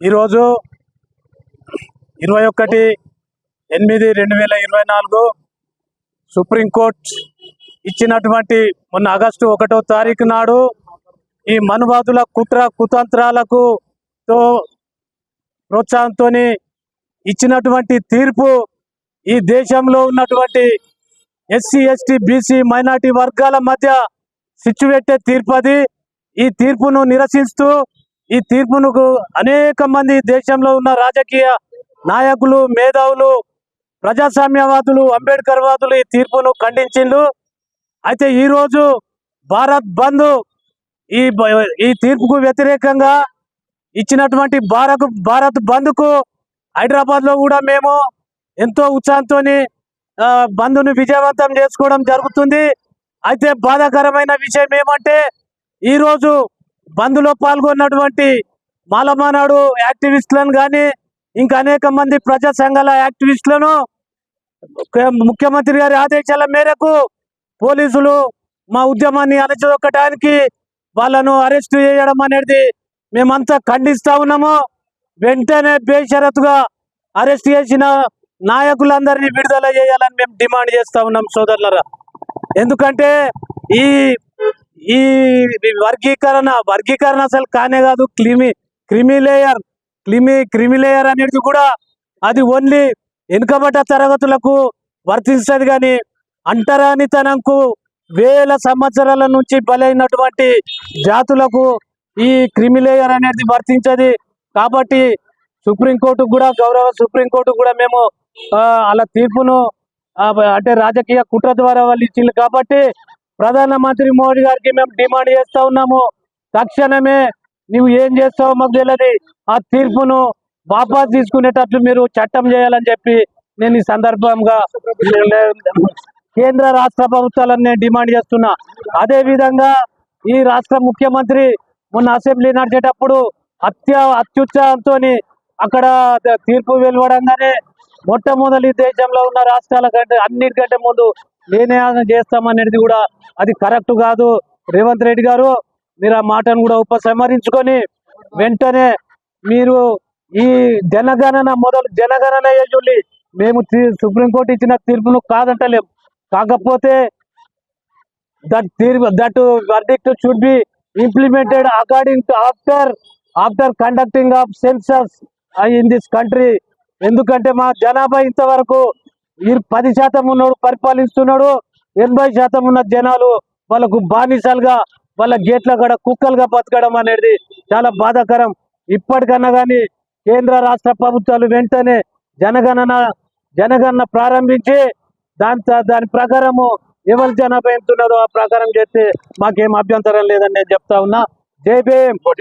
ఈరోజు 21/8/2024 సుప్రీంకోర్టు ఇచ్చినటువంటి మొన్న ఆగస్టు 1వ తారీఖు నాడు ఈ మనువాదుల కుట్ర కుతంత్రాలకు ప్రోత్సాహంతో ఇచ్చినటువంటి తీర్పు ఈ దేశంలో ఉన్నటువంటి ఎస్సీ ఎస్టీ బీసీ మైనార్టీ వర్గాల మధ్య సిచ్యువేటే తీర్పు అది. ఈ తీర్పును నిరసిస్తూ ఈ తీర్పును అనేక మంది దేశంలో ఉన్న రాజకీయ నాయకులు, మేధావులు, ప్రజాస్వామ్యవాదులు, అంబేద్కర్ వాదులు ఈ తీర్పును ఖండించిండ్రు. అయితే ఈరోజు భారత్ బంద్ ఈ తీర్పుకు వ్యతిరేకంగా ఇచ్చినటువంటి భారత్ బంద్కు హైదరాబాద్లో కూడా మేము ఎంతో ఉత్సాహంతో బంద్ను విజయవంతం చేసుకోవడం జరుగుతుంది. అయితే బాధాకరమైన విషయం ఏమంటే ఈరోజు బంద్లో పాల్గొన్నటువంటి మాలమానాడు యాక్టివిస్టులను కానీ ఇంకా అనేక మంది ప్రజా సంఘాల యాక్టివిస్టులను ముఖ్యమంత్రి గారి ఆదేశాల మేరకు పోలీసులు మా ఉద్యమాన్ని అణచిదొక్కడానికి వాళ్ళను అరెస్టు చేయడం అనేది మేమంతా ఖండిస్తా ఉన్నాము. వెంటనే బేషరతుగా అరెస్ట్ చేసిన నాయకులందరినీ విడుదల చేయాలని మేము డిమాండ్ చేస్తా ఉన్నాం సోదరులరా. ఎందుకంటే ఈ ఈ వర్గీకరణ అసలు కానే కాదు. క్రిమిలేయర్ అనేది కూడా అది ఓన్లీ వెనుకబడ్డ తరగతులకు వర్తిస్తుంది, కానీ అంటరానితనంకు వేల సంవత్సరాల నుంచి బలైనటువంటి జాతులకు ఈ క్రిమిలేయర్ అనేది వర్తించది. కాబట్టి సుప్రీంకోర్టుకు కూడా గౌరవ సుప్రీంకోర్టుకు కూడా మేము అలా తీర్పును అంటే రాజకీయ కుట్ర ద్వారా వాళ్ళు ఇచ్చింది. కాబట్టి ప్రధానమంత్రి మోడీ గారికి మేము డిమాండ్ చేస్తా ఉన్నాము, తక్షణమే నువ్వు ఏం చేస్తావో మాకు తెలియదు, ఆ తీర్పును వాపస్ తీసుకునేటట్లు మీరు చట్టం చేయాలని చెప్పి నేను ఈ సందర్భంగా కేంద్ర రాష్ట్ర ప్రభుత్వాలను నేను డిమాండ్ చేస్తున్నా. అదే విధంగా ఈ రాష్ట్ర ముఖ్యమంత్రి మొన్న అసెంబ్లీ నడిచేటప్పుడు అత్యుత్సాహంతో అక్కడ తీర్పు వెలువడంగానే మొట్టమొదటి దేశంలో ఉన్న రాష్ట్రాల కంటే అన్నిటికంటే ముందు నేనే చేస్తామనేది కూడా అది కరెక్ట్ కాదు. రేవంత్ రెడ్డి గారు మీరు ఆ మాటను కూడా ఉపసంహరించుకొని వెంటనే మీరు ఈ జనగణన ఏజుల్లి మేము సుప్రీంకోర్టు ఇచ్చిన తీర్పును కాదంటలేము, కాకపోతే that verdict should be implemented according to after conducting of census in this country. ఎందుకంటే మా జనాభా ఇంతవరకు 10% ఉన్నోడు పరిపాలిస్తున్నాడు, 80% ఉన్న జనాలు వాళ్ళకు బానిసలుగా వాళ్ళ గేట్ల కాడ కుక్కలుగా బతకడం అనేది చాలా బాధాకరం. ఇప్పటికన్నా కానీ కేంద్ర రాష్ట్ర ప్రభుత్వాలు వెంటనే జనగణన ప్రారంభించి దాని ప్రకారము ఎవరి జనాభా ఎంతున్నదో ఆ ప్రకారం చేస్తే మాకేం అభ్యంతరం లేదని నేను చెప్తా ఉన్నా. జై భీమ్.